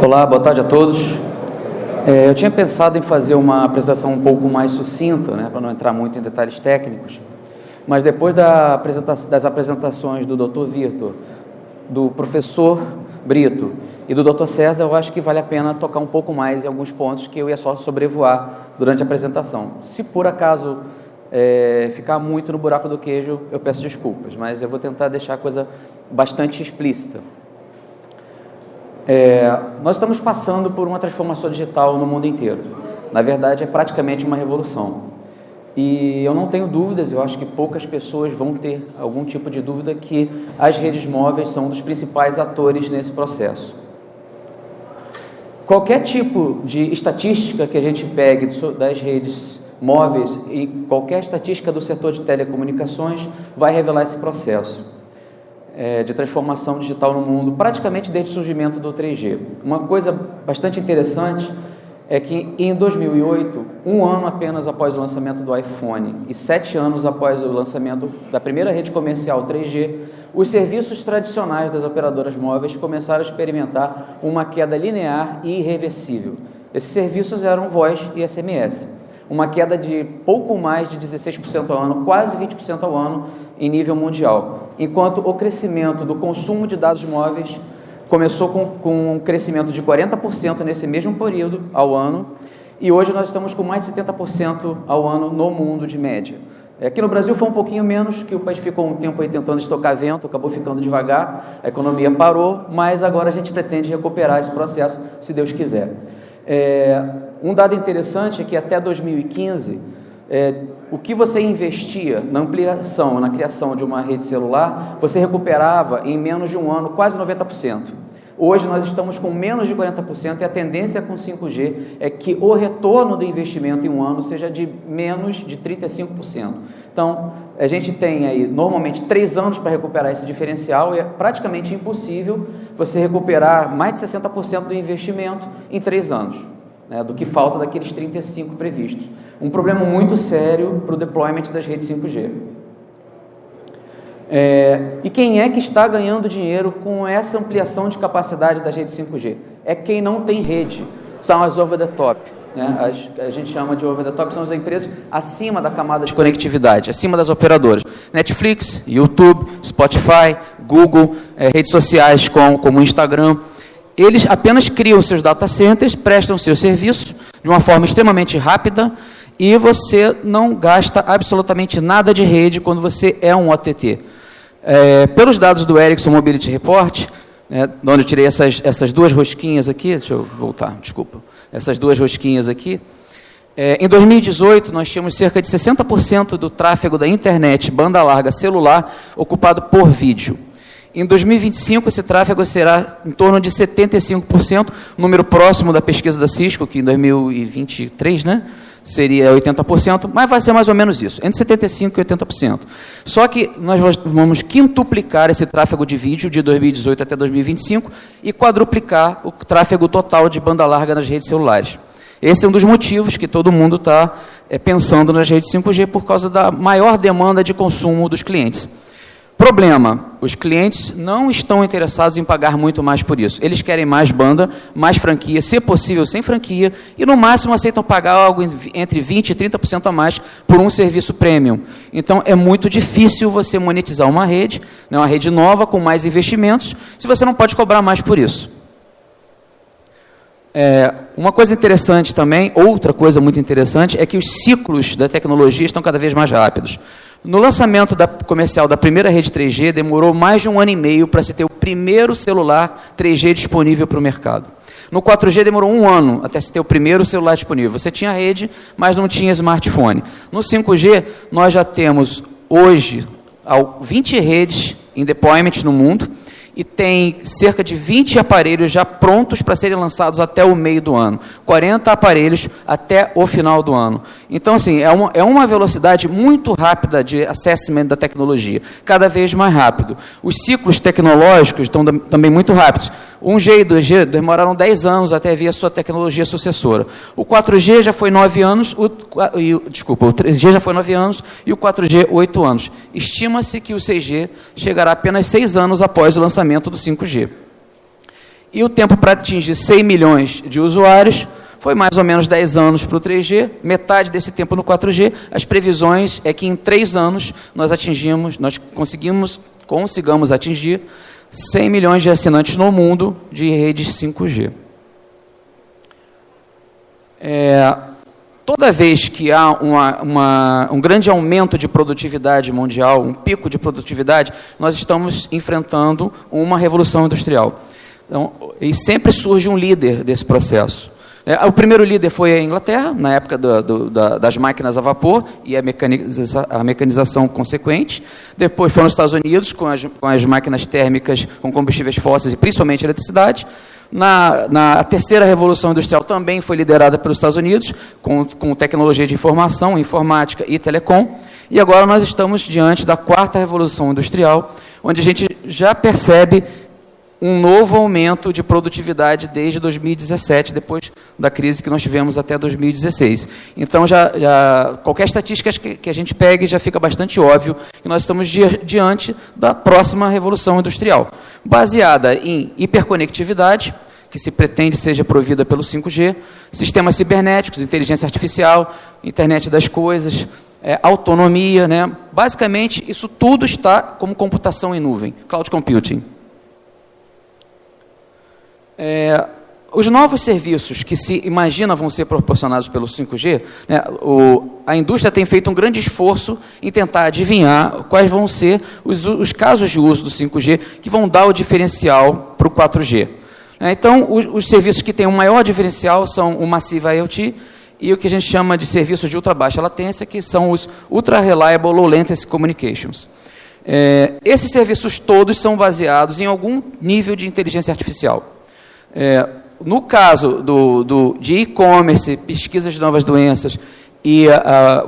Olá, boa tarde a todos. Eu tinha pensado em fazer uma apresentação um pouco mais sucinta, para não entrar muito em detalhes técnicos, mas depois das apresentações do Dr. Vitor, do professor Brito e do Dr. César, eu acho que vale a pena tocar um pouco mais em alguns pontos que eu ia só sobrevoar durante a apresentação. Se por acaso ficar muito no buraco do queijo, eu peço desculpas, mas eu vou tentar deixar a coisa bastante explícita. Nós estamos passando por uma transformação digital no mundo inteiro. Na verdade, é praticamente uma revolução. E eu não tenho dúvidas, eu acho que poucas pessoas vão ter algum tipo de dúvida que as redes móveis são um dos principais atores nesse processo. Qualquer tipo de estatística que a gente pegue das redes móveis e qualquer estatística do setor de telecomunicações vai revelar esse processo de transformação digital no mundo, praticamente desde o surgimento do 3G. Uma coisa bastante interessante é que em 2008, um ano apenas após o lançamento do iPhone e 7 anos após o lançamento da primeira rede comercial 3G, os serviços tradicionais das operadoras móveis começaram a experimentar uma queda linear e irreversível. Esses serviços eram voz e SMS, uma queda de pouco mais de 16% ao ano, quase 20% ao ano em nível mundial, enquanto o crescimento do consumo de dados móveis começou com um crescimento de 40% nesse mesmo período ao ano, e hoje nós estamos com mais de 70% ao ano no mundo de média. Aqui no Brasil foi um pouquinho menos, que o país ficou um tempo aí tentando estocar vento, acabou ficando devagar, a economia parou, mas agora a gente pretende recuperar esse processo, se Deus quiser. Um dado interessante é que até 2015, o que você investia na ampliação, na criação de uma rede celular, você recuperava em menos de um ano quase 90%. Hoje nós estamos com menos de 40% e a tendência com 5G é que o retorno do investimento em um ano seja de menos de 35%. Então, a gente tem aí normalmente 3 anos para recuperar esse diferencial e é praticamente impossível você recuperar mais de 60% do investimento em 3 anos. Do que falta daqueles 35 previstos. Um problema muito sério para o deployment das redes 5G. E quem é que está ganhando dinheiro com essa ampliação de capacidade das redes 5G? É quem não tem rede, são as over the top. A gente chama de over the top, são as empresas acima da camada de conectividade, acima das operadoras. Netflix, YouTube, Spotify, Google, redes sociais como o Instagram. Eles apenas criam seus data centers, prestam seus serviços de uma forma extremamente rápida e você não gasta absolutamente nada de rede quando você é um OTT. Pelos dados do Ericsson Mobility Report, de onde eu tirei essas duas rosquinhas aqui, deixa eu voltar, desculpa, essas duas rosquinhas aqui, em 2018 nós tínhamos cerca de 60% do tráfego da internet banda larga celular ocupado por vídeo. Em 2025, esse tráfego será em torno de 75%, número próximo da pesquisa da Cisco, que em 2023, seria 80%, mas vai ser mais ou menos isso, entre 75% e 80%. Só que nós vamos quintuplicar esse tráfego de vídeo de 2018 até 2025 e quadruplicar o tráfego total de banda larga nas redes celulares. Esse é um dos motivos que todo mundo está pensando nas redes 5G por causa da maior demanda de consumo dos clientes. Problema, os clientes não estão interessados em pagar muito mais por isso. Eles querem mais banda, mais franquia, se possível sem franquia, e no máximo aceitam pagar algo entre 20% e 30% a mais por um serviço premium. Então é muito difícil você monetizar uma rede nova com mais investimentos, se você não pode cobrar mais por isso. Uma coisa interessante também, outra coisa muito interessante, é que os ciclos da tecnologia estão cada vez mais rápidos. No lançamento comercial da primeira rede 3G, demorou mais de 1 ano e meio para se ter o primeiro celular 3G disponível para o mercado. No 4G demorou 1 ano até se ter o primeiro celular disponível. Você tinha rede, mas não tinha smartphone. No 5G, nós já temos hoje 20 redes em deployment no mundo, e tem cerca de 20 aparelhos já prontos para serem lançados até o meio do ano. 40 aparelhos até o final do ano. Então, assim, é uma velocidade muito rápida de assessment da tecnologia, cada vez mais rápido. Os ciclos tecnológicos estão também muito rápidos. 1G e 2G demoraram 10 anos até vir a sua tecnologia sucessora. O 4G já foi 9 anos, o 3G já foi 9 anos e o 4G 8 anos. Estima-se que o 6G chegará apenas 6 anos após o lançamento do 5G. E o tempo para atingir 100 milhões de usuários foi mais ou menos 10 anos para o 3G, metade desse tempo no 4G. As previsões é que em 3 anos nós consigamos atingir 100 milhões de assinantes no mundo de redes 5G. Toda vez que há um grande aumento de produtividade mundial, um pico de produtividade, nós estamos enfrentando uma revolução industrial. Então, e sempre surge um líder desse processo. O primeiro líder foi a Inglaterra, na época das máquinas a vapor e a mecanização consequente. Depois foram os Estados Unidos, com as máquinas térmicas com combustíveis fósseis e principalmente eletricidade. Na terceira revolução industrial também foi liderada pelos Estados Unidos, com tecnologia de informação, informática e telecom. E agora nós estamos diante da quarta revolução industrial, onde a gente já percebe um novo aumento de produtividade desde 2017, depois da crise que nós tivemos até 2016. Então, qualquer estatística que a gente pegue, já fica bastante óbvio que nós estamos diante da próxima revolução industrial, baseada em hiperconectividade, que se pretende seja provida pelo 5G, sistemas cibernéticos, inteligência artificial, internet das coisas, autonomia, né? Basicamente, isso tudo está como computação em nuvem, cloud computing. Os novos serviços que se imagina vão ser proporcionados pelo 5G, né, a indústria tem feito um grande esforço em tentar adivinhar quais vão ser os casos de uso do 5G que vão dar o diferencial para o 4G. Então, os serviços que têm um maior diferencial são o Massive IoT e o que a gente chama de serviços de ultra baixa latência, que são os Ultra Reliable Low Latency Communications. Esses serviços todos são baseados em algum nível de inteligência artificial. No caso de e-commerce, pesquisas de novas doenças e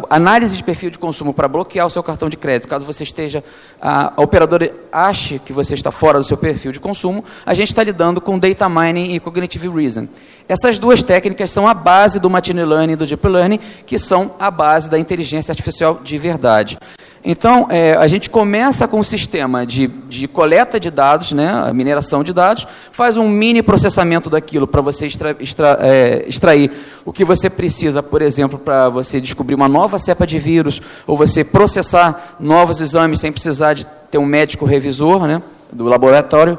análise de perfil de consumo para bloquear o seu cartão de crédito, caso você esteja, a operadora ache que você está fora do seu perfil de consumo, a gente está lidando com data mining e cognitive reason. Essas duas técnicas são a base do machine learning e do deep learning, que são a base da inteligência artificial de verdade. Então, a gente começa com um sistema de coleta de dados, né, a mineração de dados, faz um mini processamento daquilo para você extrair o que você precisa, por exemplo, para você descobrir uma nova cepa de vírus, ou você processar novos exames sem precisar de ter um médico revisor, né, do laboratório,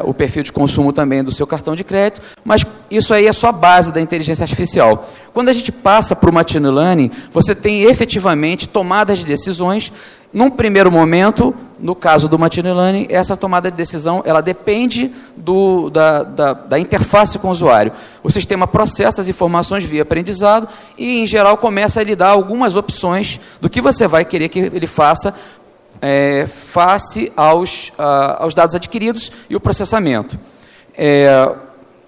o perfil de consumo também do seu cartão de crédito, mas isso aí é só a base da inteligência artificial. Quando a gente passa para o machine learning, você tem efetivamente tomadas de decisões. Num primeiro momento, no caso do machine learning, essa tomada de decisão ela depende da interface com o usuário. O sistema processa as informações via aprendizado e, em geral, começa a lhe dar algumas opções do que você vai querer que ele faça face aos dados adquiridos e o processamento.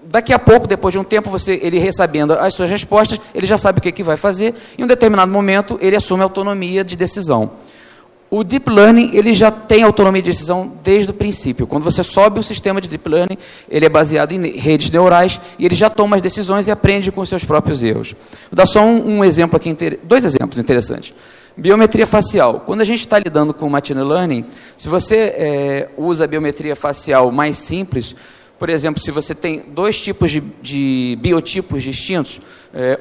Daqui a pouco, depois de um tempo, ele recebendo as suas respostas, ele já sabe o que vai fazer, e em um determinado momento ele assume autonomia de decisão. O Deep Learning ele já tem autonomia de decisão desde o princípio. Quando você sobe um sistema de Deep Learning, ele é baseado em redes neurais, e ele já toma as decisões e aprende com os seus próprios erros. Vou dar só um exemplo aqui, dois exemplos interessantes. Biometria facial. Quando a gente está lidando com machine learning, se você usa a biometria facial mais simples, por exemplo, se você tem dois tipos de biotipos distintos,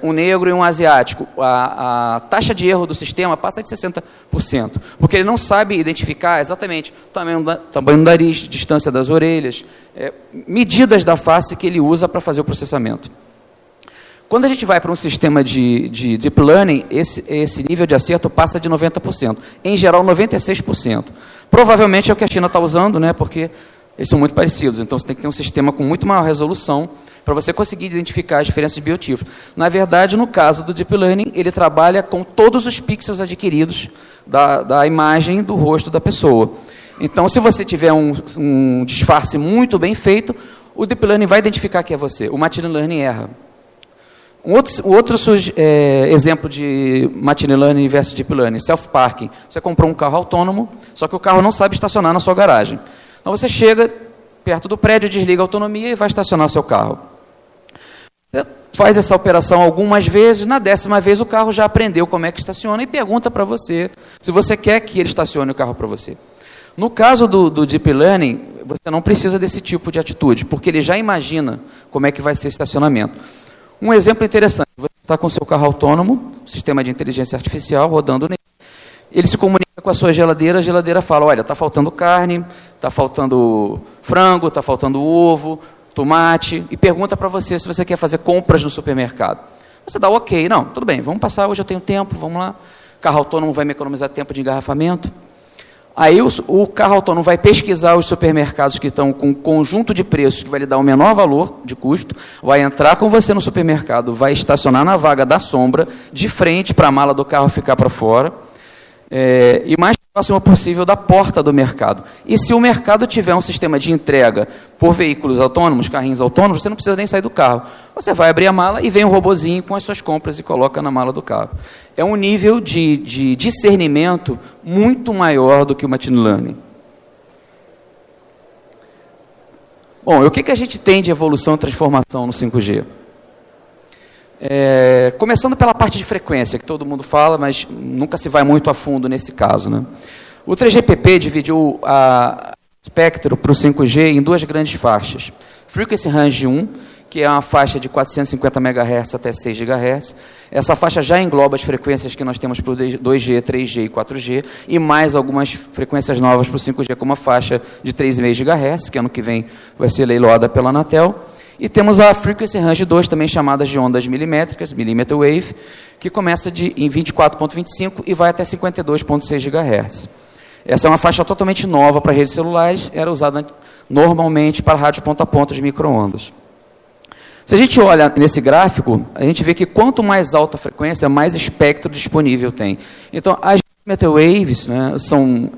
um negro e um asiático, a taxa de erro do sistema passa de 60%, porque ele não sabe identificar exatamente o tamanho do nariz, distância das orelhas, medidas da face que ele usa para fazer o processamento. Quando a gente vai para um sistema de Deep Learning, esse nível de acerto passa de 90%. Em geral, 96%. Provavelmente é o que a China está usando, né, porque eles são muito parecidos. Então, você tem que ter um sistema com muito maior resolução para você conseguir identificar as diferenças de biotipos. Na verdade, no caso do Deep Learning, ele trabalha com todos os pixels adquiridos da imagem do rosto da pessoa. Então, se você tiver um disfarce muito bem feito, o Deep Learning vai identificar que é você. O Machine Learning erra. Exemplo de Machine Learning versus Deep Learning, Self-Parking. Você comprou um carro autônomo, só que o carro não sabe estacionar na sua garagem. Então você chega perto do prédio, desliga a autonomia e vai estacionar seu carro. Você faz essa operação algumas vezes, na 10ª vez o carro já aprendeu como é que estaciona e pergunta para você se você quer que ele estacione o carro para você. No caso do Deep Learning, você não precisa desse tipo de atitude, porque ele já imagina como é que vai ser o estacionamento. Um exemplo interessante, você está com o seu carro autônomo, sistema de inteligência artificial rodando nele, ele se comunica com a sua geladeira, a geladeira fala, olha, está faltando carne, está faltando frango, está faltando ovo, tomate, e pergunta para você se você quer fazer compras no supermercado. Você dá ok, não, tudo bem, vamos passar, hoje eu tenho tempo, vamos lá. Carro autônomo vai me economizar tempo de engarrafamento. Aí o carro autônomo vai pesquisar os supermercados que estão com um conjunto de preços que vai lhe dar o menor valor de custo, vai entrar com você no supermercado, vai estacionar na vaga da sombra, de frente para a mala do carro ficar para fora, e mais próximo possível da porta do mercado. E se o mercado tiver um sistema de entrega por veículos autônomos, carrinhos autônomos, você não precisa nem sair do carro. Você vai abrir a mala e vem um robozinho com as suas compras e coloca na mala do carro. É um nível de discernimento muito maior do que o Machine Learning. Bom, o que a gente tem de evolução e transformação no 5G? Começando pela parte de frequência, que todo mundo fala, mas nunca se vai muito a fundo nesse caso, né? O 3GPP dividiu o espectro para o 5G em duas grandes faixas. Frequency Range 1, que é uma faixa de 450 MHz até 6 GHz. Essa faixa já engloba as frequências que nós temos para o 2G, 3G e 4G, e mais algumas frequências novas para o 5G, como a faixa de 3,5 GHz, que ano que vem vai ser leiloada pela Anatel. E temos a Frequency Range 2, também chamada de ondas milimétricas, Millimeter Wave, que começa em 24,25 e vai até 52,6 GHz. Essa é uma faixa totalmente nova para redes celulares, era usada normalmente para rádios ponta-a-ponta de micro-ondas. Se a gente olha nesse gráfico, a gente vê que quanto mais alta a frequência, mais espectro disponível tem. Então, as millimeter waves, né, são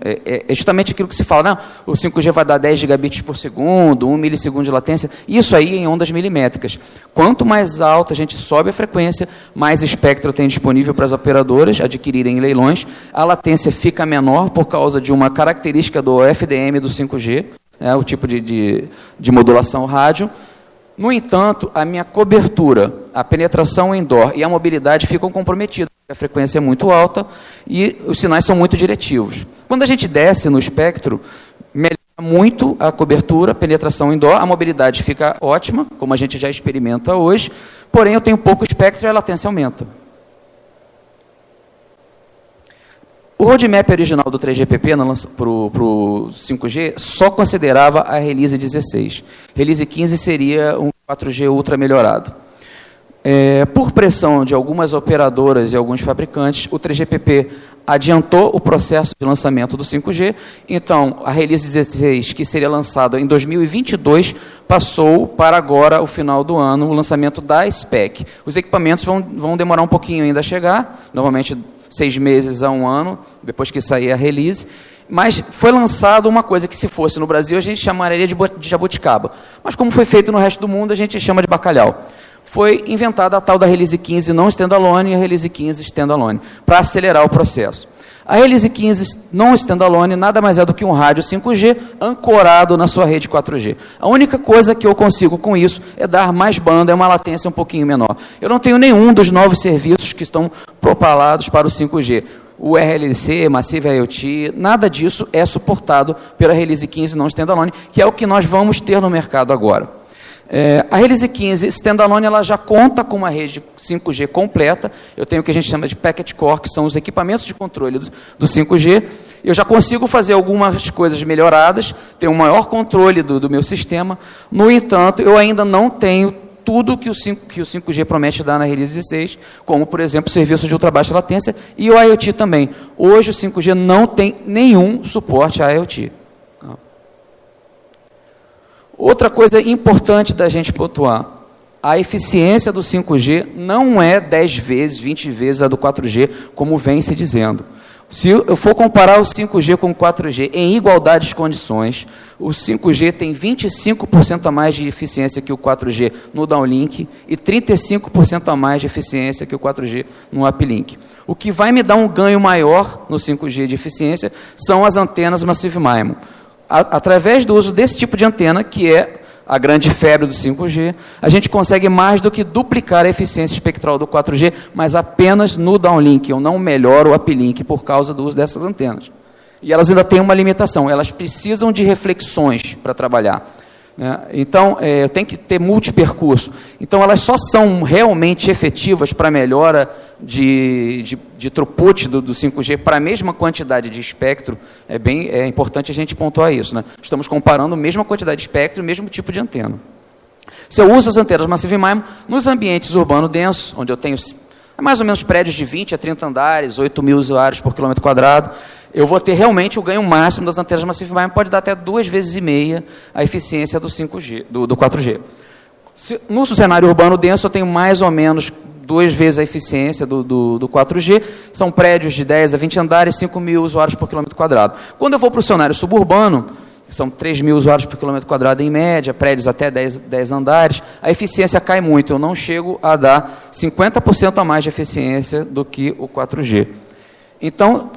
justamente aquilo que se fala, não, o 5G vai dar 10 gigabits por segundo, 1 milissegundo de latência, isso aí em ondas milimétricas. Quanto mais alta a gente sobe a frequência, mais espectro tem disponível para as operadoras adquirirem em leilões, a latência fica menor por causa de uma característica do FDM do 5G, né, o tipo de modulação rádio. No entanto, a minha cobertura, a penetração indoor e a mobilidade ficam comprometidas, porque a frequência é muito alta e os sinais são muito diretivos. Quando a gente desce no espectro, melhora muito a cobertura, a penetração indoor, a mobilidade fica ótima, como a gente já experimenta hoje, porém eu tenho pouco espectro e a latência aumenta. O roadmap original do 3GPP para o 5G só considerava a release 16. Release 15 seria um 4G ultra melhorado. Por pressão de algumas operadoras e alguns fabricantes, o 3GPP adiantou o processo de lançamento do 5G, então a release 16, que seria lançada em 2022, passou para agora, o final do ano, o lançamento da SPEC. Os equipamentos vão demorar um pouquinho ainda a chegar, normalmente 6 meses a 1 ano, depois que sair a release, mas foi lançado uma coisa que, se fosse no Brasil, a gente chamaria de jabuticaba. Mas como foi feito no resto do mundo, a gente chama de bacalhau. Foi inventada a tal da Release 15 não standalone e a Release 15 standalone, para acelerar o processo. A Release 15 não standalone nada mais é do que um rádio 5G ancorado na sua rede 4G. A única coisa que eu consigo com isso é dar mais banda, é uma latência um pouquinho menor. Eu não tenho nenhum dos novos serviços que estão propalados para o 5G. O RLC, Massive IoT, nada disso é suportado pela Release 15 não standalone, que é o que nós vamos ter no mercado agora. A Release 15 standalone ela já conta com uma rede 5G completa. Eu tenho o que a gente chama de Packet Core, que são os equipamentos de controle do 5G. Eu já consigo fazer algumas coisas melhoradas, ter um maior controle do meu sistema. No entanto, eu ainda não tenho tudo que o 5G promete dar na Release 16, como, por exemplo, serviços de ultrabaixa latência e o IoT também. Hoje o 5G não tem nenhum suporte a IoT. Outra coisa importante da gente pontuar, a eficiência do 5G não é 10 vezes, 20 vezes a do 4G, como vem se dizendo. Se eu for comparar o 5G com o 4G em igualdade de condições, o 5G tem 25% a mais de eficiência que o 4G no downlink e 35% a mais de eficiência que o 4G no uplink. O que vai me dar um ganho maior no 5G de eficiência são as antenas Massive MIMO. Através do uso desse tipo de antena, que é a grande febre do 5G, a gente consegue mais do que duplicar a eficiência espectral do 4G, mas apenas no downlink. Eu não melhoro o uplink por causa do uso dessas antenas. E elas ainda têm uma limitação, elas precisam de reflexões para trabalhar. Então, eu tenho que ter multipercurso. Então, elas só são realmente efetivas para melhora de throughput do 5G para a mesma quantidade de espectro. É importante a gente pontuar isso. Estamos comparando a mesma quantidade de espectro e o mesmo tipo de antena. Se eu uso as antenas Massive MIMO nos ambientes urbanos densos, onde eu tenho mais ou menos prédios de 20 a 30 andares, 8.000 usuários por quilômetro quadrado, eu vou ter realmente o ganho máximo das antenas Massive MIMO, pode dar até 2,5 vezes a eficiência do 5G, do 4G. No cenário urbano denso, eu tenho mais ou menos 2 vezes a eficiência do 4G, são prédios de 10 a 20 andares, 5.000 usuários por quilômetro quadrado. Quando eu vou para o cenário suburbano, são 3.000 usuários por quilômetro quadrado em média, prédios até 10 andares, a eficiência cai muito, eu não chego a dar 50% a mais de eficiência do que o 4G. Então,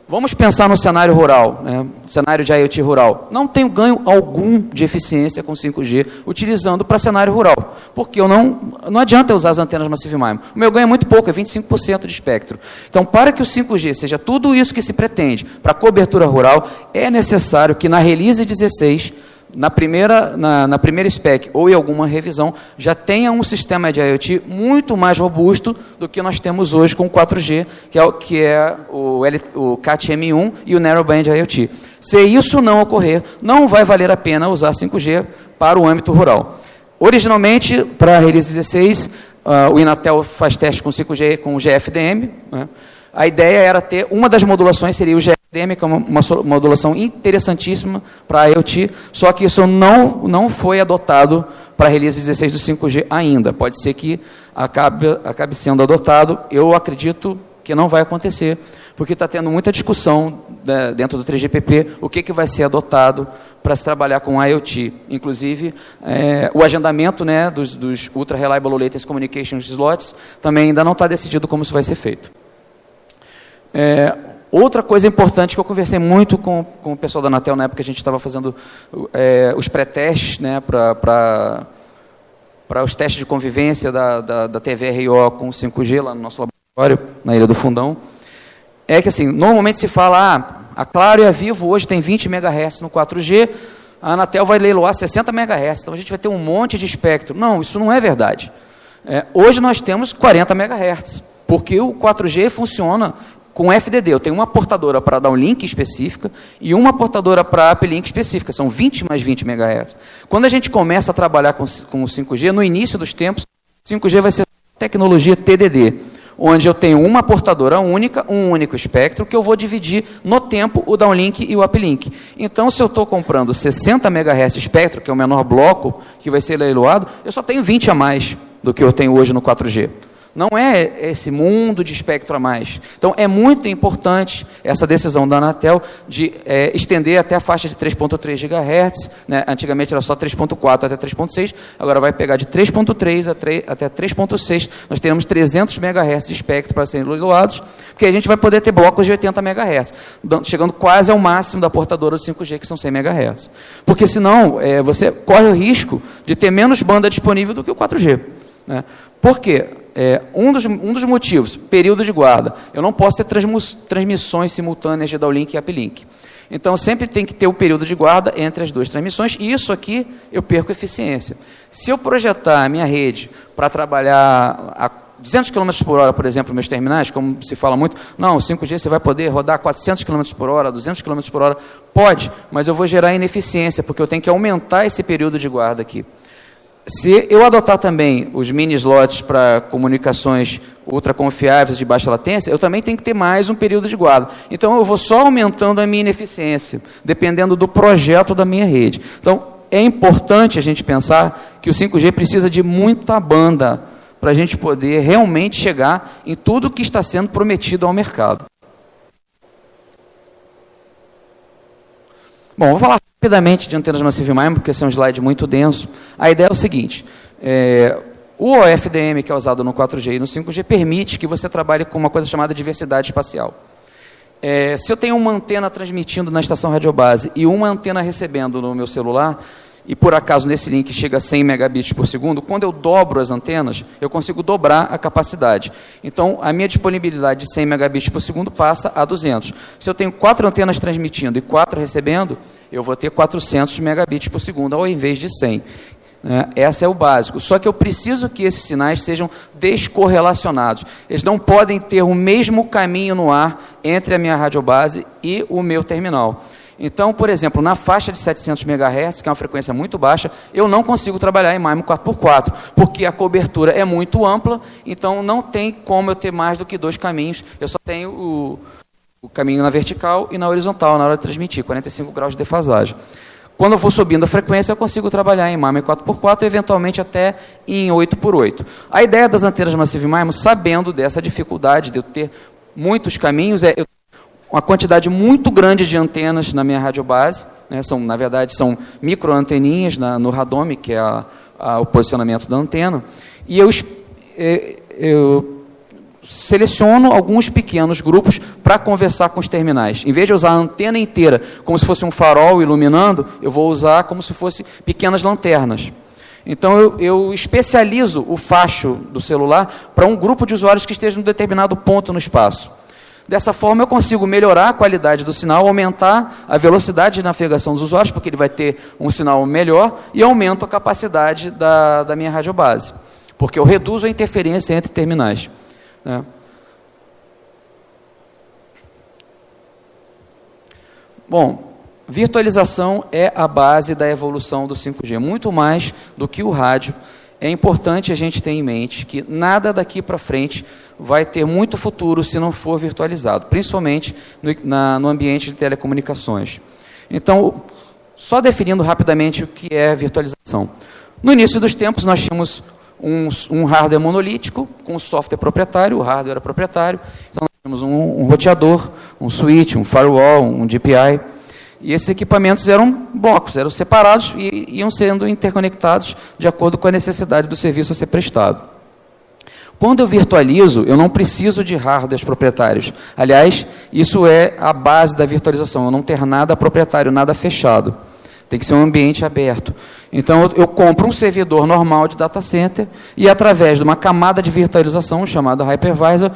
vamos pensar no cenário rural, cenário de IoT rural. Não tenho ganho algum de eficiência com 5G utilizando para cenário rural, porque não adianta eu usar as antenas Massive MIMO. O meu ganho é muito pouco, é 25% de espectro. Então, para que o 5G seja tudo isso que se pretende para cobertura rural, é necessário que na Release 16, na primeira spec ou em alguma revisão, já tenha um sistema de IoT muito mais robusto do que nós temos hoje com o 4G, que é o Cat-M1 e o Narrowband IoT. Se isso não ocorrer, não vai valer a pena usar 5G para o âmbito rural. Originalmente, para a Release 16, o Inatel faz teste com 5G com o GFDM. A ideia era ter, uma das modulações seria o GFDM, que é uma modulação interessantíssima para a IoT, só que isso não foi adotado para a Release 16 do 5G ainda. Pode ser que acabe sendo adotado, eu acredito que não vai acontecer, porque está tendo muita discussão dentro do 3GPP, o que vai ser adotado para se trabalhar com IoT. Inclusive, o agendamento dos Ultra Reliable Low Latency Communication Slots também ainda não está decidido como isso vai ser feito. Outra coisa importante que eu conversei muito com o pessoal da Anatel na época que a gente estava fazendo os pré-testes para os testes de convivência da TVRO com 5G lá no nosso laboratório, na Ilha do Fundão, é que assim, normalmente se fala, a Claro e a Vivo hoje tem 20 MHz no 4G, a Anatel vai leiloar 60 MHz, então a gente vai ter um monte de espectro. Não, isso não é verdade. Hoje nós temos 40 MHz, porque o 4G funciona com FDD. Eu tenho uma portadora para downlink específica e uma portadora para uplink específica. São 20 mais 20 MHz. Quando a gente começa a trabalhar com o 5G, no início dos tempos, 5G vai ser tecnologia TDD, onde eu tenho uma portadora única, um único espectro, que eu vou dividir no tempo o downlink e o uplink. Então, se eu estou comprando 60 MHz espectro, que é o menor bloco que vai ser leiloado, eu só tenho 20 a mais do que eu tenho hoje no 4G. Não é esse mundo de espectro a mais. Então, é muito importante essa decisão da Anatel de estender até a faixa de 3.3 GHz. Antigamente era só 3.4 até 3.6, agora vai pegar de 3.3 até 3.6. Nós teremos 300 MHz de espectro para serem leiloados, porque a gente vai poder ter blocos de 80 MHz, chegando quase ao máximo da portadora do 5G, que são 100 MHz. Porque senão, você corre o risco de ter menos banda disponível do que o 4G. Por quê? Um dos motivos, período de guarda. Eu não posso ter transmissões simultâneas de downlink e uplink. Então, sempre tem que ter o período de guarda entre as duas transmissões, e isso aqui eu perco eficiência. Se eu projetar a minha rede para trabalhar a 200 km por hora, por exemplo, meus terminais, como se fala muito, não, o 5G você vai poder rodar 400 km por hora, 200 km por hora, pode, mas eu vou gerar ineficiência, porque eu tenho que aumentar esse período de guarda aqui. Se eu adotar também os mini slots para comunicações ultra confiáveis de baixa latência, eu também tenho que ter mais um período de guarda. Então, eu vou só aumentando a minha ineficiência, dependendo do projeto da minha rede. Então, é importante a gente pensar que o 5G precisa de muita banda para a gente poder realmente chegar em tudo que está sendo prometido ao mercado. Bom, vou falar rapidamente de antenas Massive MIMO, porque esse é um slide muito denso. A ideia é o seguinte, o OFDM, que é usado no 4G e no 5G, permite que você trabalhe com uma coisa chamada diversidade espacial. Se eu tenho uma antena transmitindo na estação radiobase e uma antena recebendo no meu celular, e por acaso nesse link chega a 100 megabits por segundo, quando eu dobro as antenas, eu consigo dobrar a capacidade. Então, a minha disponibilidade de 100 megabits por segundo passa a 200. Se eu tenho 4 antenas transmitindo e 4 recebendo, eu vou ter 400 megabits por segundo, ao invés de 100. Esse é o básico. Só que eu preciso que esses sinais sejam descorrelacionados. Eles não podem ter o mesmo caminho no ar entre a minha radiobase e o meu terminal. Então, por exemplo, na faixa de 700 MHz, que é uma frequência muito baixa, eu não consigo trabalhar em MIMO 4x4, porque a cobertura é muito ampla, então não tem como eu ter mais do que 2 caminhos. Eu só tenho o caminho na vertical e na horizontal, na hora de transmitir, 45 graus de defasagem. Quando eu for subindo a frequência, eu consigo trabalhar em MIMO 4x4 e, eventualmente, até em 8x8. A ideia das antenas Massive MIMO, sabendo dessa dificuldade de eu ter muitos caminhos, eu uma quantidade muito grande de antenas na minha radiobase, né, na verdade, são microanteninhas no radome, que é o posicionamento da antena, e eu seleciono alguns pequenos grupos para conversar com os terminais. Em vez de usar a antena inteira como se fosse um farol iluminando, eu vou usar como se fosse pequenas lanternas. Então, eu especializo o facho do celular para um grupo de usuários que esteja em um determinado ponto no espaço. Dessa forma, eu consigo melhorar a qualidade do sinal, aumentar a velocidade de navegação dos usuários, porque ele vai ter um sinal melhor, e aumento a capacidade da minha radiobase, porque eu reduzo a interferência entre terminais. Né? Bom, virtualização é a base da evolução do 5G, muito mais do que o rádio. É importante a gente ter em mente que nada daqui para frente vai ter muito futuro se não for virtualizado, principalmente no ambiente de telecomunicações. Então, só definindo rapidamente o que é virtualização. No início dos tempos, nós tínhamos um hardware monolítico com software proprietário, o hardware era proprietário, então nós tínhamos um roteador, um switch, um firewall, um DPI, e esses equipamentos eram blocos, eram separados e iam sendo interconectados de acordo com a necessidade do serviço a ser prestado. Quando eu virtualizo, eu não preciso de hardwares proprietários. Aliás, isso é a base da virtualização, eu não ter nada proprietário, nada fechado. Tem que ser um ambiente aberto. Então, eu compro um servidor normal de data center e, através de uma camada de virtualização chamada hypervisor,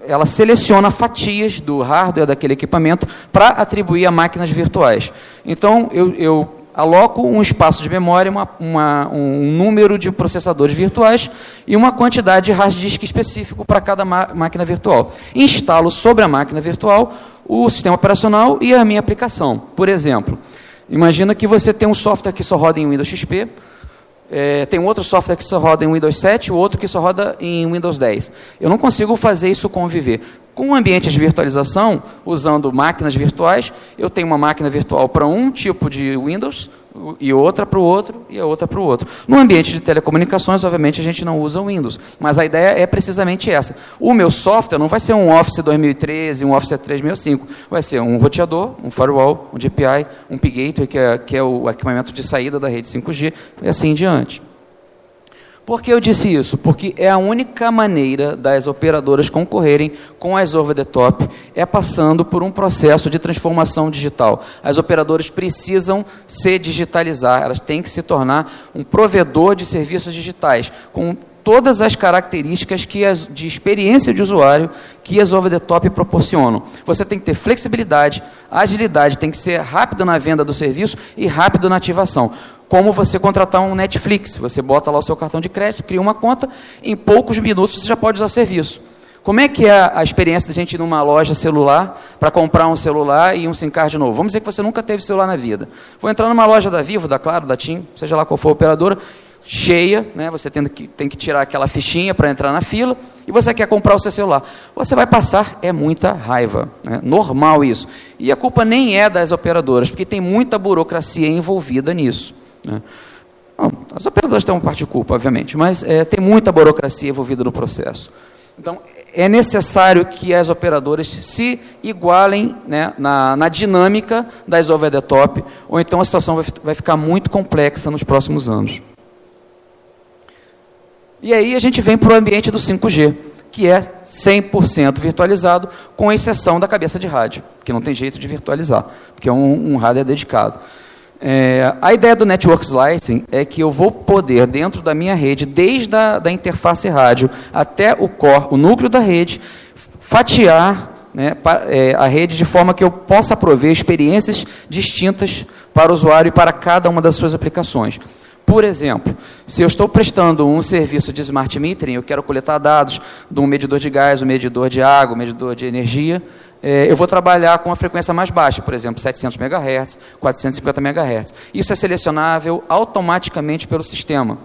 ela seleciona fatias do hardware daquele equipamento para atribuir a máquinas virtuais. Então, eu aloco um espaço de memória, um número de processadores virtuais e uma quantidade de hard disk específico para cada máquina virtual. Instalo sobre a máquina virtual o sistema operacional e a minha aplicação. Por exemplo, imagina que você tem um software que só roda em Windows XP, tem um outro software que só roda em Windows 7, o outro que só roda em Windows 10. Eu não consigo fazer isso conviver. Com ambientes de virtualização, usando máquinas virtuais, eu tenho uma máquina virtual para um tipo de Windows, e outra para o outro, e a outra para o outro. No ambiente de telecomunicações, obviamente, a gente não usa o Windows, mas a ideia é precisamente essa. O meu software não vai ser um Office 2013, um Office 365, vai ser um roteador, um firewall, um DPI, um P-Gateway, que é o equipamento de saída da rede 5G, e assim em diante. Por que eu disse isso? Porque é a única maneira das operadoras concorrerem com as over-the-top é passando por um processo de transformação digital. As operadoras precisam se digitalizar, elas têm que se tornar um provedor de serviços digitais, com todas as características de experiência de usuário que as over-the-top proporcionam. Você tem que ter flexibilidade, agilidade, tem que ser rápido na venda do serviço e rápido na ativação. Como você contratar um Netflix, você bota lá o seu cartão de crédito, cria uma conta, em poucos minutos você já pode usar o serviço. Como é que é a experiência da gente ir numa loja celular para comprar um celular e um SIM card novo? Vamos dizer que você nunca teve celular na vida. Vou entrar numa loja da Vivo, da Claro, da TIM, seja lá qual for a operadora, cheia, né? Você tem que tirar aquela fichinha para entrar na fila, e você quer comprar o seu celular. Você vai passar muita raiva, né? Normal isso. E a culpa nem é das operadoras, porque tem muita burocracia envolvida nisso. Né? Não, as operadoras têm uma parte de culpa, obviamente, mas tem muita burocracia envolvida no processo. Então, é necessário que as operadoras se igualem, né, na dinâmica das over-the-top, ou então a situação vai ficar muito complexa nos próximos anos. E aí a gente vem para o ambiente do 5G, que é 100% virtualizado, com exceção da cabeça de rádio, que não tem jeito de virtualizar, porque é um hardware dedicado. A ideia do Network Slicing é que eu vou poder, dentro da minha rede, desde a interface rádio até o core, o núcleo da rede, fatiar, né, a rede de forma que eu possa prover experiências distintas para o usuário e para cada uma das suas aplicações. Por exemplo, se eu estou prestando um serviço de smart metering, eu quero coletar dados de um medidor de gás, um medidor de água, um medidor de energia, eu vou trabalhar com a frequência mais baixa, por exemplo, 700 MHz, 450 MHz. Isso é selecionável automaticamente pelo sistema.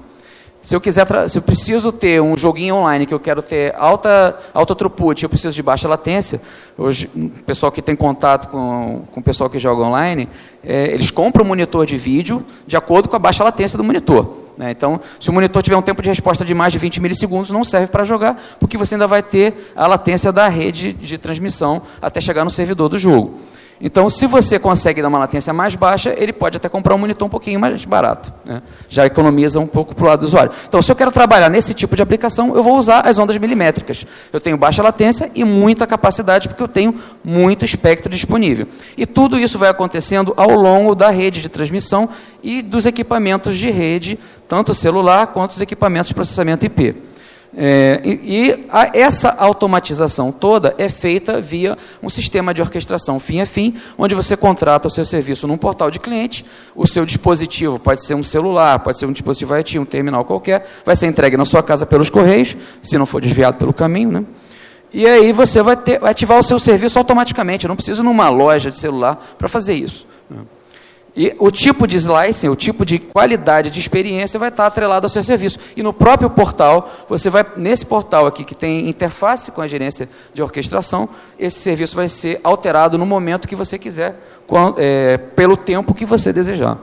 Se eu preciso ter um joguinho online que eu quero ter alta throughput, eu preciso de baixa latência, hoje o pessoal que tem contato com o pessoal que joga online, eles compram um monitor de vídeo de acordo com a baixa latência do monitor. Né? Então, se o monitor tiver um tempo de resposta de mais de 20 milissegundos, não serve para jogar, porque você ainda vai ter a latência da rede de transmissão até chegar no servidor do jogo. Então, se você consegue dar uma latência mais baixa, ele pode até comprar um monitor um pouquinho mais barato, né? Já economiza um pouco para o lado do usuário. Então, se eu quero trabalhar nesse tipo de aplicação, eu vou usar as ondas milimétricas. Eu tenho baixa latência e muita capacidade, porque eu tenho muito espectro disponível. E tudo isso vai acontecendo ao longo da rede de transmissão e dos equipamentos de rede, tanto celular quanto os equipamentos de processamento IP. Essa automatização toda é feita via um sistema de orquestração fim a fim, onde você contrata o seu serviço num portal de cliente, o seu dispositivo pode ser um celular, pode ser um dispositivo IoT, um terminal qualquer, vai ser entregue na sua casa pelos correios, se não for desviado pelo caminho, né? E aí você vai ativar o seu serviço automaticamente, eu não preciso ir numa loja de celular para fazer isso. E o tipo de slicing, o tipo de qualidade de experiência vai estar atrelado ao seu serviço. E no próprio portal, você vai, nesse portal aqui, que tem interface com a gerência de orquestração, esse serviço vai ser alterado no momento que você quiser, pelo tempo que você desejar.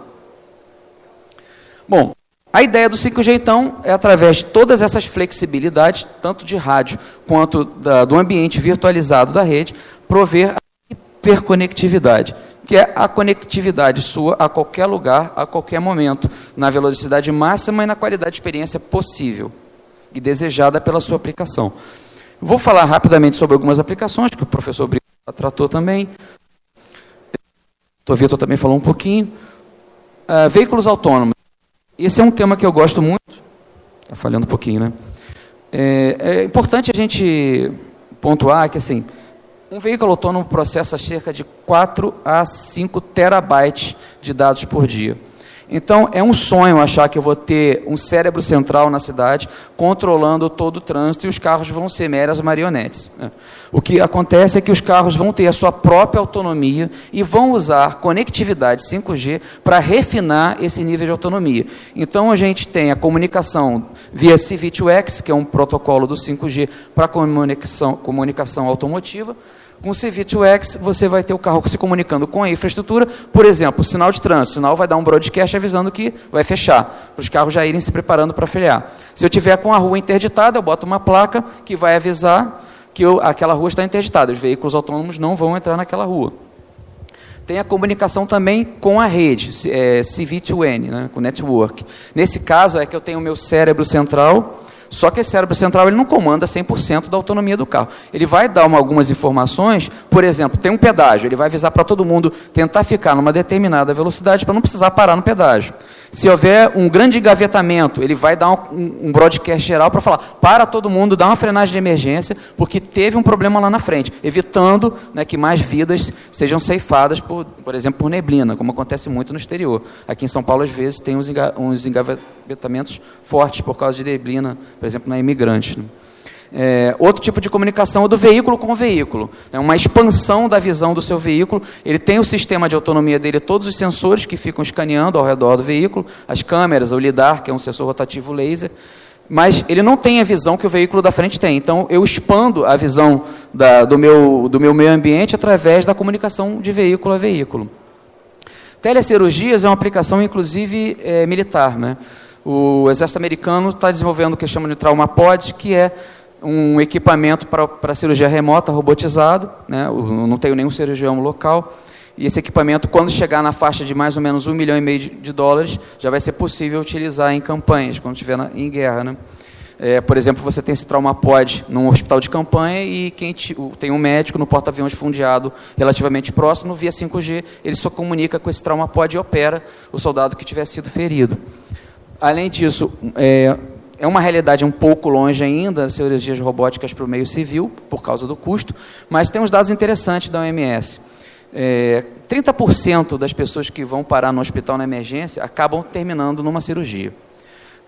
Bom, a ideia do 5G, então, é através de todas essas flexibilidades, tanto de rádio quanto do ambiente virtualizado da rede, prover a hiperconectividade, que é a conectividade sua a qualquer lugar, a qualquer momento, na velocidade máxima e na qualidade de experiência possível e desejada pela sua aplicação. Vou falar rapidamente sobre algumas aplicações, que o professor Brito tratou também. O Vitor também falou um pouquinho. Veículos autônomos. Esse é um tema que eu gosto muito. Está falhando um pouquinho, né? É importante a gente pontuar que, assim, um veículo autônomo processa cerca de 4 a 5 terabytes de dados por dia. Então, é um sonho achar que eu vou ter um cérebro central na cidade controlando todo o trânsito e os carros vão ser meras marionetes, né? O que acontece é que os carros vão ter a sua própria autonomia e vão usar conectividade 5G para refinar esse nível de autonomia. Então, a gente tem a comunicação via C-V2X, que é um protocolo do 5G para comunicação automotiva. Com C-V2X, você vai ter o carro se comunicando com a infraestrutura, por exemplo, o sinal de trânsito. O sinal vai dar um broadcast avisando que vai fechar, para os carros já irem se preparando para frear. Se eu tiver com a rua interditada, eu boto uma placa que vai avisar que aquela rua está interditada. Os veículos autônomos não vão entrar naquela rua. Tem a comunicação também com a rede, C-V2N, né, com network. Nesse caso, é que eu tenho o meu cérebro central. Só que esse cérebro central ele não comanda 100% da autonomia do carro. Ele vai dar algumas informações, por exemplo, tem um pedágio, ele vai avisar para todo mundo tentar ficar numa determinada velocidade para não precisar parar no pedágio. Se houver um grande engavetamento, ele vai dar um broadcast geral para falar, para todo mundo, dá uma frenagem de emergência, porque teve um problema lá na frente, evitando, né, que mais vidas sejam ceifadas, por exemplo, por neblina, como acontece muito no exterior. Aqui em São Paulo, às vezes, tem uns engavetamentos fortes por causa de neblina, por exemplo, na Imigrante, né? Outro tipo de comunicação é do veículo com o veículo. É uma expansão da visão do seu veículo. Ele tem o sistema de autonomia dele, todos os sensores que ficam escaneando ao redor do veículo, as câmeras, o LiDAR, que é um sensor rotativo laser, mas ele não tem a visão que o veículo da frente tem. Então, eu expando a visão do meu meio ambiente através da comunicação de veículo a veículo. Telecirurgias é uma aplicação, inclusive, militar, né? O exército americano está desenvolvendo o que chama de trauma pod, que é um equipamento para cirurgia remota, robotizado, né? Eu não tenho nenhum cirurgião local, e esse equipamento, quando chegar na faixa de mais ou menos $1,5 milhão de dólares, já vai ser possível utilizar em campanhas, quando estiver em guerra, né? Por exemplo, você tem esse traumapod num hospital de campanha e tem um médico no porta-aviões fundeado relativamente próximo, via 5G, ele só comunica com esse traumapod e opera o soldado que tiver sido ferido. Além disso, é uma realidade um pouco longe ainda, as cirurgias robóticas para o meio civil, por causa do custo, mas tem uns dados interessantes da OMS. 30% das pessoas que vão parar no hospital na emergência acabam terminando numa cirurgia.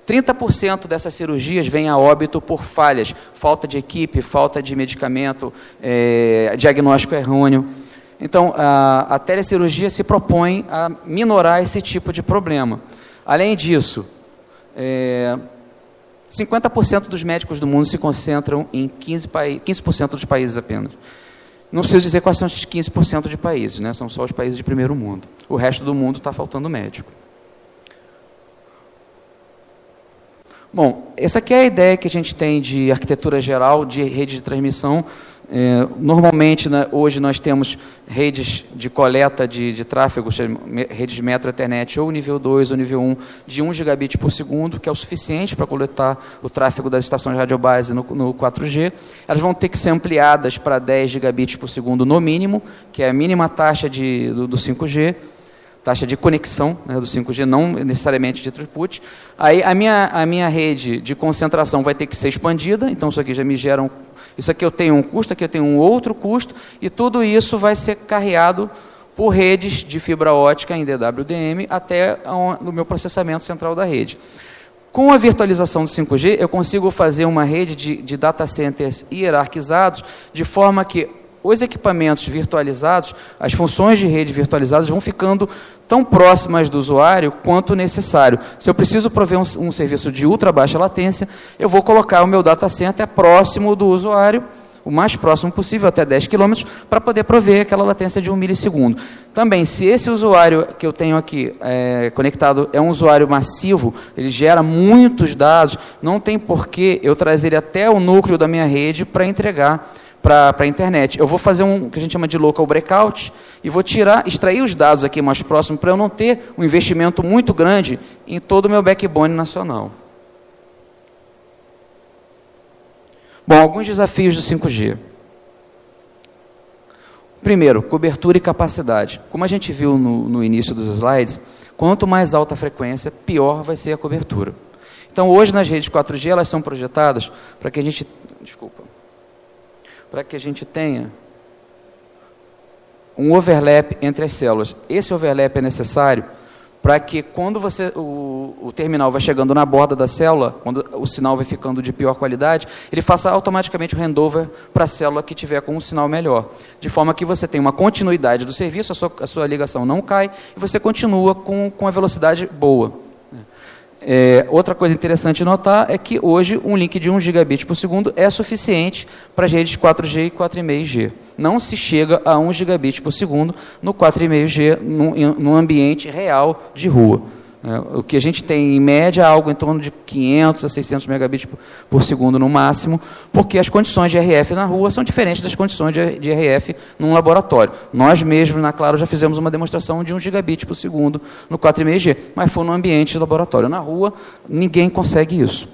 30% dessas cirurgias vêm a óbito por falhas, falta de equipe, falta de medicamento, diagnóstico errôneo. Então, a telecirurgia se propõe a minorar esse tipo de problema. Além disso, 50% dos médicos do mundo se concentram em 15% dos países apenas. Não preciso dizer quais são esses 15% de países, né? São só os países de primeiro mundo. O resto do mundo está faltando médico. Bom, essa aqui é a ideia que a gente tem de arquitetura geral de rede de transmissão. Normalmente, hoje nós temos redes de coleta de tráfego, redes de metro Ethernet ou nível 2 ou nível 1 de 1 gigabit por segundo, que é o suficiente para coletar o tráfego das estações de radiobase no 4G. Elas vão ter que ser ampliadas para 10 gigabits por segundo no mínimo, que é a mínima taxa do 5G. Taxa de conexão, né, do 5G, não necessariamente de throughput. Aí a minha rede de concentração vai ter que ser expandida, então isso aqui já me gera isso aqui eu tenho um custo, aqui eu tenho um outro custo, e tudo isso vai ser carreado por redes de fibra ótica em DWDM até no meu processamento central da rede. Com a virtualização do 5G, eu consigo fazer uma rede de data centers hierarquizados, de forma que os equipamentos virtualizados, as funções de rede virtualizadas vão ficando tão próximas do usuário quanto necessário. Se eu preciso prover um serviço de ultra baixa latência, eu vou colocar o meu data center próximo do usuário, o mais próximo possível, até 10 km, para poder prover aquela latência de 1 milissegundo. Também, se esse usuário que eu tenho aqui conectado é um usuário massivo, ele gera muitos dados, não tem porquê eu trazer ele até o núcleo da minha rede para entregar para a internet. Eu vou fazer um que a gente chama de local breakout e vou extrair os dados aqui mais próximos para eu não ter um investimento muito grande em todo o meu backbone nacional. Bom, alguns desafios do 5G. Primeiro, cobertura e capacidade. Como a gente viu no início dos slides, quanto mais alta a frequência, pior vai ser a cobertura. Então, hoje nas redes 4G, elas são projetadas para que a gente... para que a gente tenha um overlap entre as células. Esse overlap é necessário para que quando o terminal vai chegando na borda da célula, quando o sinal vai ficando de pior qualidade, ele faça automaticamente o handover para a célula que tiver com um sinal melhor. De forma que você tem uma continuidade do serviço, a sua ligação não cai e você continua com a velocidade boa. Outra coisa interessante de notar é que hoje um link de 1 gigabit por segundo é suficiente para as redes 4G e 4,5G. Não se chega a 1 gigabit por segundo no 4,5G no ambiente real de rua. O que a gente tem em média é algo em torno de 500 a 600 megabits por segundo no máximo, porque as condições de RF na rua são diferentes das condições de RF num laboratório. Nós mesmos, na Claro, já fizemos uma demonstração de 1 gigabit por segundo no 4,5G, mas foi no ambiente de laboratório. Na rua, ninguém consegue isso.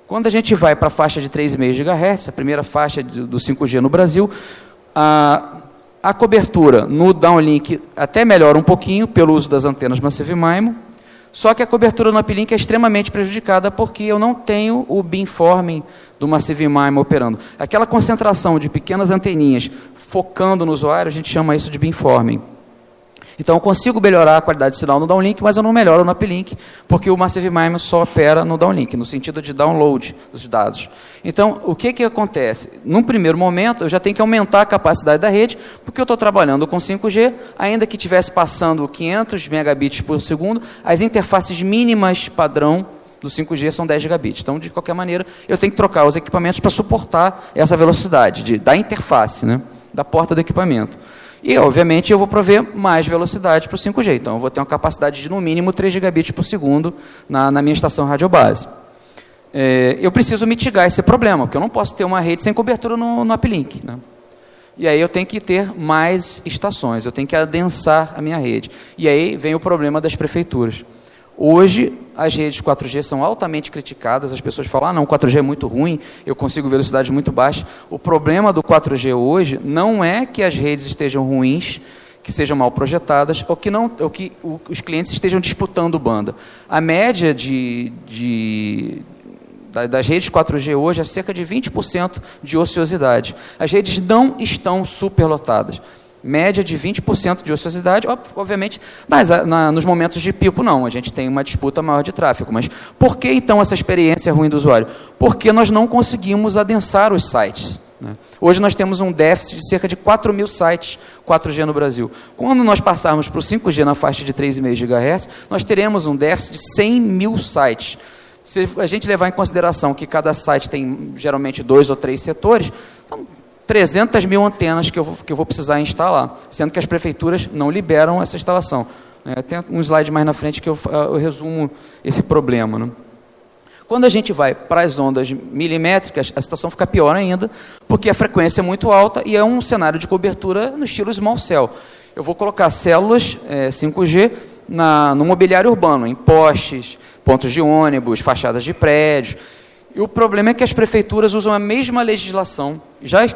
Quando a gente vai para a faixa de 3,5 GHz, a primeira faixa do 5G no Brasil, a cobertura no downlink até melhora um pouquinho pelo uso das antenas Massive MIMO, só que a cobertura no uplink é extremamente prejudicada porque eu não tenho o beamforming do Massive MIMO operando. Aquela concentração de pequenas anteninhas focando no usuário, a gente chama isso de beamforming. Então, eu consigo melhorar a qualidade de sinal no downlink, mas eu não melhoro no uplink, porque o Massive MIMO só opera no downlink, no sentido de download dos dados. Então, o que acontece? Num primeiro momento, eu já tenho que aumentar a capacidade da rede, porque eu estou trabalhando com 5G, ainda que estivesse passando 500 megabits por segundo, as interfaces mínimas padrão do 5G são 10 gigabits. Então, de qualquer maneira, eu tenho que trocar os equipamentos para suportar essa velocidade da interface, né, da porta do equipamento. E, obviamente, eu vou prover mais velocidade para o 5G. Então, eu vou ter uma capacidade de, no mínimo, 3 gigabits por segundo na minha estação radiobase. eu preciso mitigar esse problema, porque eu não posso ter uma rede sem cobertura no uplink, né? E aí eu tenho que ter mais estações, eu tenho que adensar a minha rede. E aí vem o problema das prefeituras. Hoje, as redes 4G são altamente criticadas, as pessoas falam, não, 4G é muito ruim, eu consigo velocidades muito baixas. O problema do 4G hoje não é que as redes estejam ruins, que sejam mal projetadas, ou que os clientes estejam disputando banda. A média das redes 4G hoje é cerca de 20% de ociosidade. As redes não estão superlotadas. Média de 20% de ociosidade, obviamente, nos momentos de pico não, a gente tem uma disputa maior de tráfego. Mas por que então essa experiência ruim do usuário? Porque nós não conseguimos adensar os sites, né? Hoje nós temos um déficit de cerca de 4.000 sites 4G no Brasil. Quando nós passarmos para o 5G na faixa de 3,5 GHz, nós teremos um déficit de 100.000 sites. Se a gente levar em consideração que cada site tem geralmente 2 ou 3 setores, então 300.000 antenas que eu vou precisar instalar, sendo que as prefeituras não liberam essa instalação. Tem um slide mais na frente que eu resumo esse problema, né? Quando a gente vai para as ondas milimétricas, a situação fica pior ainda, porque a frequência é muito alta e é um cenário de cobertura no estilo small cell. Eu vou colocar células 5G no mobiliário urbano, em postes, pontos de ônibus, fachadas de prédios. E o problema é que as prefeituras usam a mesma legislação,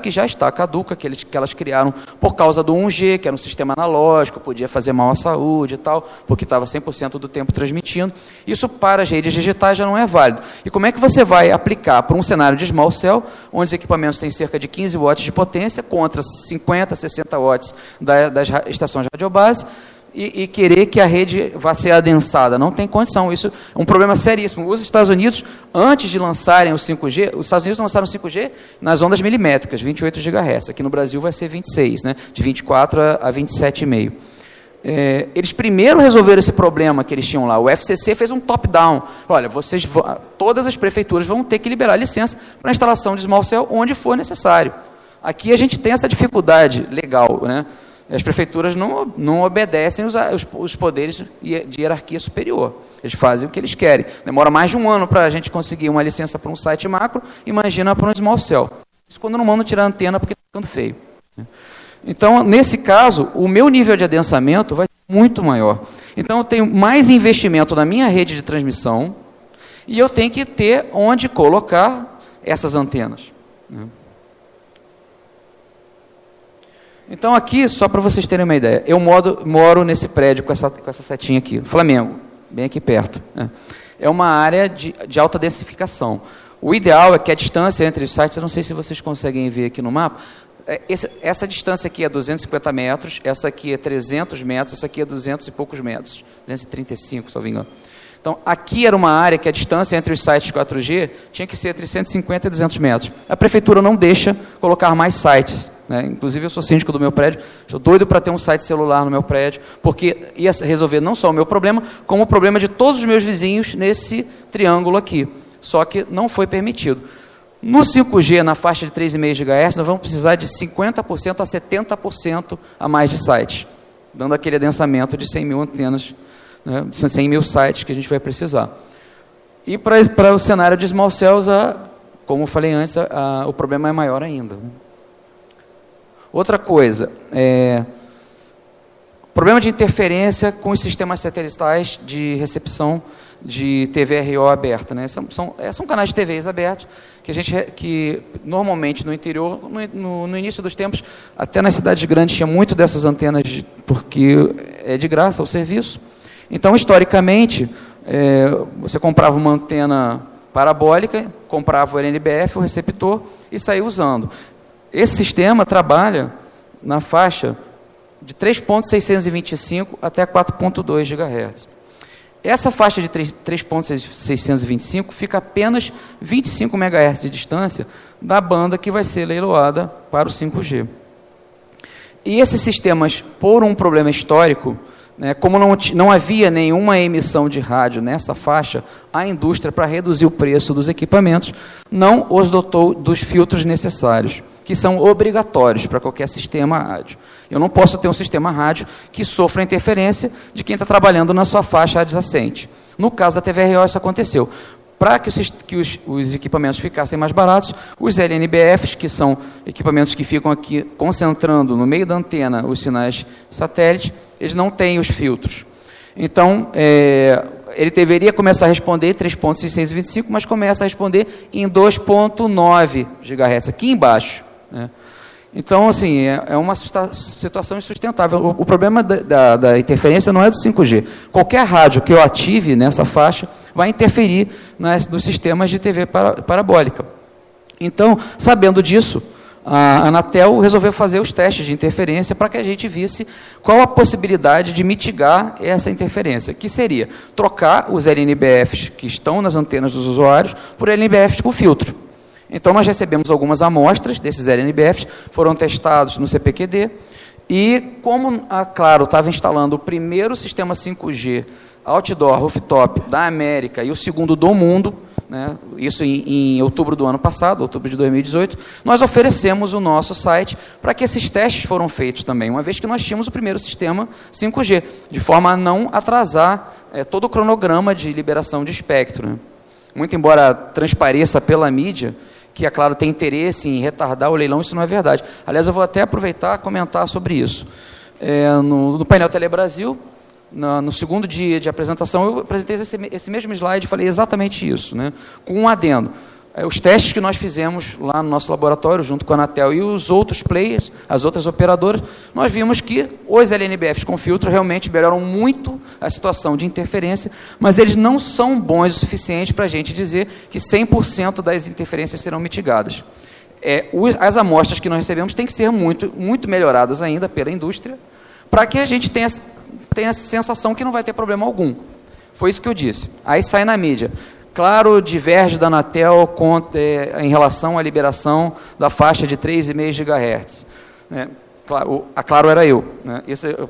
que já está caduca, que elas criaram por causa do 1G, que era um sistema analógico, podia fazer mal à saúde e tal, porque estava 100% do tempo transmitindo. Isso para as redes digitais já não é válido. E como é que você vai aplicar para um cenário de small cell, onde os equipamentos têm cerca de 15 watts de potência, contra 50, 60 watts das estações de radiobase, e querer que a rede vá ser adensada? Não tem condição. Isso é um problema seríssimo. Os Estados Unidos, antes de lançarem o 5G, os Estados Unidos lançaram o 5G nas ondas milimétricas, 28 GHz. Aqui no Brasil vai ser 26, né? De 24 a 27,5. Eles primeiro resolveram esse problema que eles tinham lá. O FCC fez um top-down. Olha, todas as prefeituras vão ter que liberar licença para a instalação de small cell onde for necessário. Aqui a gente tem essa dificuldade legal, né? As prefeituras não obedecem os poderes de hierarquia superior. Eles fazem o que eles querem. Demora mais de um ano para a gente conseguir uma licença para um site macro, imagina para um small cell. Isso quando não manda tirar a antena porque está ficando feio. Então, nesse caso, o meu nível de adensamento vai ser muito maior. Então, eu tenho mais investimento na minha rede de transmissão e eu tenho que ter onde colocar essas antenas. Então aqui, só para vocês terem uma ideia, eu moro nesse prédio com essa setinha aqui, Flamengo, bem aqui perto. É uma área de alta densificação. O ideal é que a distância entre os sites, eu não sei se vocês conseguem ver aqui no mapa, essa distância aqui é 250 metros, essa aqui é 300 metros, essa aqui é 200 e poucos metros, 235, se não me engano. Então, aqui era uma área que a distância entre os sites 4G tinha que ser entre 150 e 200 metros. A prefeitura não deixa colocar mais sites, né? Inclusive, eu sou síndico do meu prédio, estou doido para ter um site celular no meu prédio, porque ia resolver não só o meu problema, como o problema de todos os meus vizinhos nesse triângulo aqui. Só que não foi permitido. No 5G, na faixa de 3,5 GHz, nós vamos precisar de 50% a 70% a mais de sites, dando aquele adensamento de 100.000 antenas, né, 100.000 sites que a gente vai precisar. E para o cenário de small cells, como eu falei antes, o problema é maior ainda. Outra coisa, problema de interferência com os sistemas satelitais de recepção de TVRO aberta, né? São canais de TVs abertos que normalmente no interior, no início dos tempos, até nas cidades grandes tinha muito dessas antenas porque é de graça o serviço. Então, historicamente, você comprava uma antena parabólica, comprava o LNBF, o receptor, e saía usando. Esse sistema trabalha na faixa de 3.625 até 4.2 GHz. Essa faixa de 3.625 fica apenas 25 MHz de distância da banda que vai ser leiloada para o 5G. E esses sistemas, por um problema histórico, né, como não havia nenhuma emissão de rádio nessa faixa, a indústria, para reduzir o preço dos equipamentos, não os dotou dos filtros necessários, que são obrigatórios para qualquer sistema rádio. Eu não posso ter um sistema rádio que sofra interferência de quem está trabalhando na sua faixa adjacente. No caso da TVRO, isso aconteceu. para que os equipamentos ficassem mais baratos, os LNBFs, que são equipamentos que ficam aqui concentrando no meio da antena os sinais satélites, eles não têm os filtros. Então, ele deveria começar a responder 3.625, mas começa a responder em 2.9 GHz, aqui embaixo, né? Então, assim, é uma situação insustentável. O problema da interferência não é do 5G. Qualquer rádio que eu ative nessa faixa vai interferir nos sistemas de TV parabólica. Então, sabendo disso, a Anatel resolveu fazer os testes de interferência para que a gente visse qual a possibilidade de mitigar essa interferência, que seria trocar os LNBFs que estão nas antenas dos usuários por LNBFs tipo filtro. Então, nós recebemos algumas amostras desses LNBFs, foram testados no CPQD, e como a Claro estava instalando o primeiro sistema 5G outdoor, rooftop da América e o segundo do mundo, né, isso em outubro do ano passado, outubro de 2018, nós oferecemos o nosso site para que esses testes foram feitos também, uma vez que nós tínhamos o primeiro sistema 5G, de forma a não atrasar todo o cronograma de liberação de espectro, né. Muito embora transpareça pela mídia que a Claro tem interesse em retardar o leilão, isso não é verdade. Aliás, eu vou até aproveitar e comentar sobre isso. No painel Telebrasil, no segundo dia de apresentação, eu apresentei esse mesmo slide e falei exatamente isso, né? Com um adendo. Os testes que nós fizemos lá no nosso laboratório, junto com a Anatel e os outros players, as outras operadoras, nós vimos que os LNBFs com filtro realmente melhoram muito a situação de interferência, mas eles não são bons o suficiente para a gente dizer que 100% das interferências serão mitigadas. As amostras que nós recebemos têm que ser muito, muito melhoradas ainda pela indústria, para que a gente tenha a sensação que não vai ter problema algum. Foi isso que eu disse. Aí sai na mídia. Claro, diverge da Anatel em relação à liberação da faixa de 3,5 GHz. Né? A Claro era eu. Né?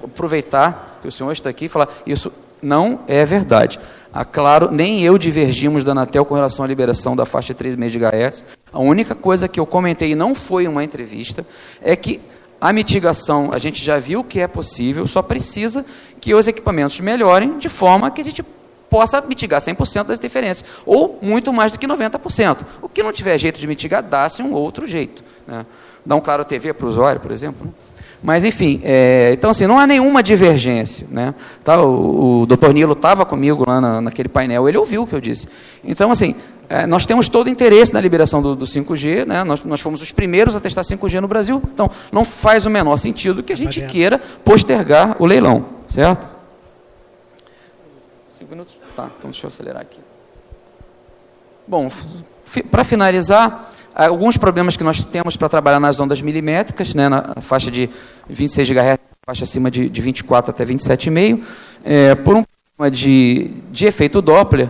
Aproveitar que o senhor está aqui e falar, isso não é verdade. A Claro, nem eu divergimos da Anatel com relação à liberação da faixa de 3,5 GHz. A única coisa que eu comentei, e não foi uma entrevista, é que a mitigação, a gente já viu que é possível, só precisa que os equipamentos melhorem de forma que a gente possa mitigar 100% das interferências, ou muito mais do que 90%. O que não tiver jeito de mitigar, dá-se um outro jeito, né? Dá um Claro TV para o usuário, por exemplo. Né? Mas, enfim, então, assim, não há nenhuma divergência, né? Tá, o Dr. Nilo estava comigo lá naquele painel, ele ouviu o que eu disse. Então, assim, nós temos todo o interesse na liberação do 5G, né? Nós fomos os primeiros a testar 5G no Brasil, então não faz o menor sentido que a gente queira postergar o leilão, certo? 5 minutos? Tá, então deixa eu acelerar aqui. Bom, para finalizar, alguns problemas que nós temos para trabalhar nas ondas milimétricas, né, na faixa de 26 GHz, faixa acima de 24 até 27,5, por um problema de efeito Doppler,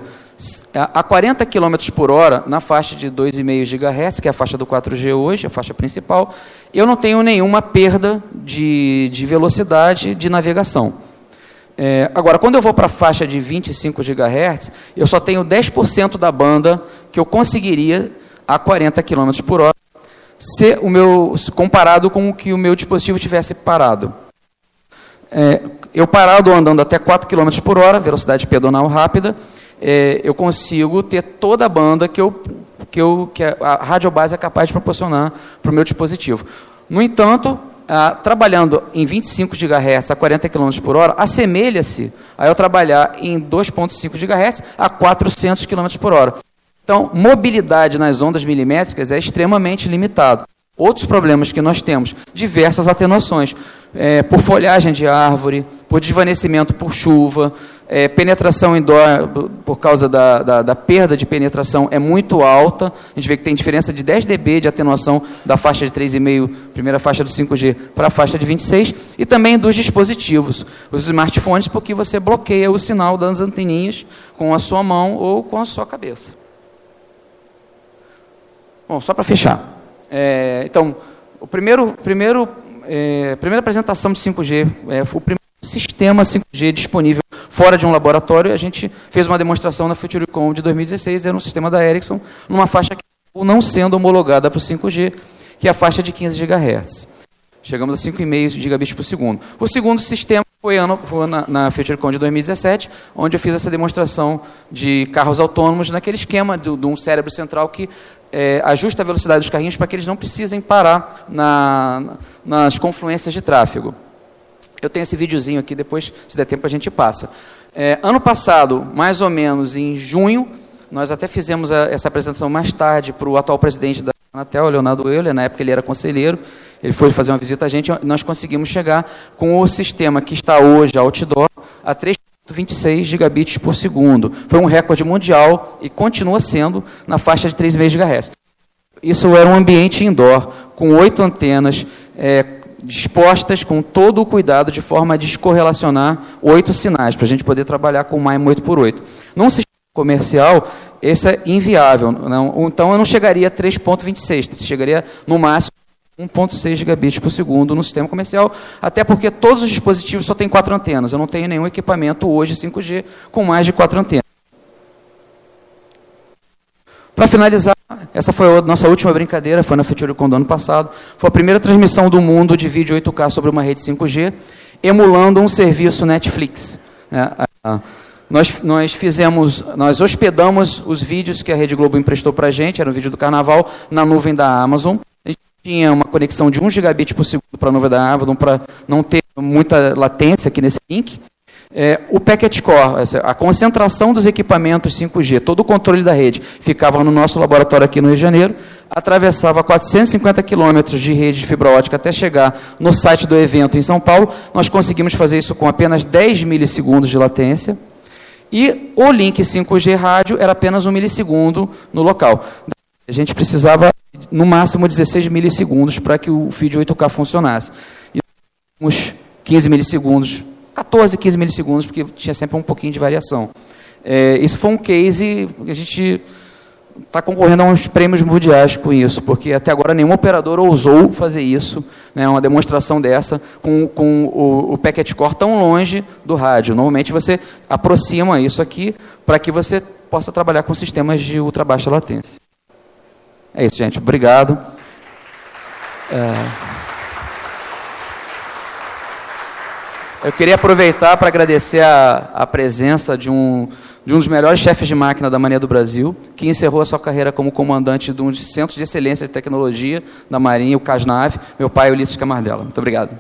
a 40 km por hora, na faixa de 2,5 GHz, que é a faixa do 4G hoje, a faixa principal, eu não tenho nenhuma perda de velocidade de navegação. Agora, quando eu vou para a faixa de 25 GHz, eu só tenho 10% da banda que eu conseguiria a 40 km por hora, comparado com o que o meu dispositivo tivesse parado. Eu parado andando até 4 km por hora, velocidade pedonal rápida, eu consigo ter toda a banda que a radiobase é capaz de proporcionar para o meu dispositivo. No entanto, trabalhando em 25 GHz a 40 km por hora, assemelha-se a eu trabalhar em 2,5 GHz a 400 km por hora. Então, mobilidade nas ondas milimétricas é extremamente limitada. Outros problemas que nós temos, diversas atenuações, por folhagem de árvore, por desvanecimento por chuva, penetração indoor, por causa da perda de penetração, é muito alta. A gente vê que tem diferença de 10 dB de atenuação da faixa de 3,5, primeira faixa do 5G, para a faixa de 26, e também dos dispositivos, os smartphones, porque você bloqueia o sinal das anteninhas com a sua mão ou com a sua cabeça. Bom, só para fechar. Então, a primeira apresentação de 5G, foi o primeiro sistema 5G disponível fora de um laboratório. A gente fez uma demonstração na FutureCon de 2016, era um sistema da Ericsson, numa faixa que não sendo homologada para o 5G, que é a faixa de 15 GHz. Chegamos a 5,5 gigabits por segundo. O segundo sistema foi na FutureCon de 2017, onde eu fiz essa demonstração de carros autônomos naquele esquema de um cérebro central que ajusta a velocidade dos carrinhos para que eles não precisem parar nas confluências de tráfego. Eu tenho esse videozinho aqui, depois, se der tempo, a gente passa. Ano passado, mais ou menos em junho, nós até fizemos essa apresentação mais tarde para o atual presidente da Anatel, Leonardo Euler, na época ele era conselheiro, ele foi fazer uma visita a gente, nós conseguimos chegar com o sistema que está hoje outdoor a 3,26 gigabits por segundo. Foi um recorde mundial e continua sendo na faixa de 3,5 GHz. Isso era um ambiente indoor, com 8 antenas, dispostas com todo o cuidado de forma a descorrelacionar 8 sinais, para a gente poder trabalhar com o MIMO 8x8. Num sistema comercial, esse é inviável. Então, eu não chegaria a 3,26, chegaria no máximo 1,6 gigabits por segundo no sistema comercial, até porque todos os dispositivos só têm 4 antenas. Eu não tenho nenhum equipamento hoje 5G com mais de 4 antenas. Para finalizar, essa foi a nossa última brincadeira, foi na FutureCon do ano passado. Foi a primeira transmissão do mundo de vídeo 8K sobre uma rede 5G, emulando um serviço Netflix. Nós hospedamos os vídeos que a Rede Globo emprestou para a gente, era um vídeo do Carnaval, na nuvem da Amazon. A gente tinha uma conexão de 1 gigabit por segundo para a nuvem da Amazon, para não ter muita latência aqui nesse link. O Packet Core, a concentração dos equipamentos 5G, todo o controle da rede, ficava no nosso laboratório aqui no Rio de Janeiro, atravessava 450 quilômetros de rede de fibra ótica até chegar no site do evento em São Paulo. Nós conseguimos fazer isso com apenas 10 milissegundos de latência, e o link 5G rádio era apenas 1 milissegundo no local. A gente precisava, no máximo, 16 milissegundos para que o vídeo 8K funcionasse. E uns 15 milissegundos, 14, 15 milissegundos, porque tinha sempre um pouquinho de variação. Isso foi um case que a gente está concorrendo a uns prêmios mundiais com isso, porque até agora nenhum operador ousou fazer isso, né, uma demonstração dessa, com o Packet Core tão longe do rádio. Normalmente você aproxima isso aqui para que você possa trabalhar com sistemas de ultra baixa latência. É isso, gente. Obrigado. Eu queria aproveitar para agradecer a presença de um dos melhores chefes de máquina da Marinha do Brasil, que encerrou a sua carreira como comandante de um dos centros de excelência de tecnologia da Marinha, o CASNAV, meu pai, Ulisses Camardella. Muito obrigado.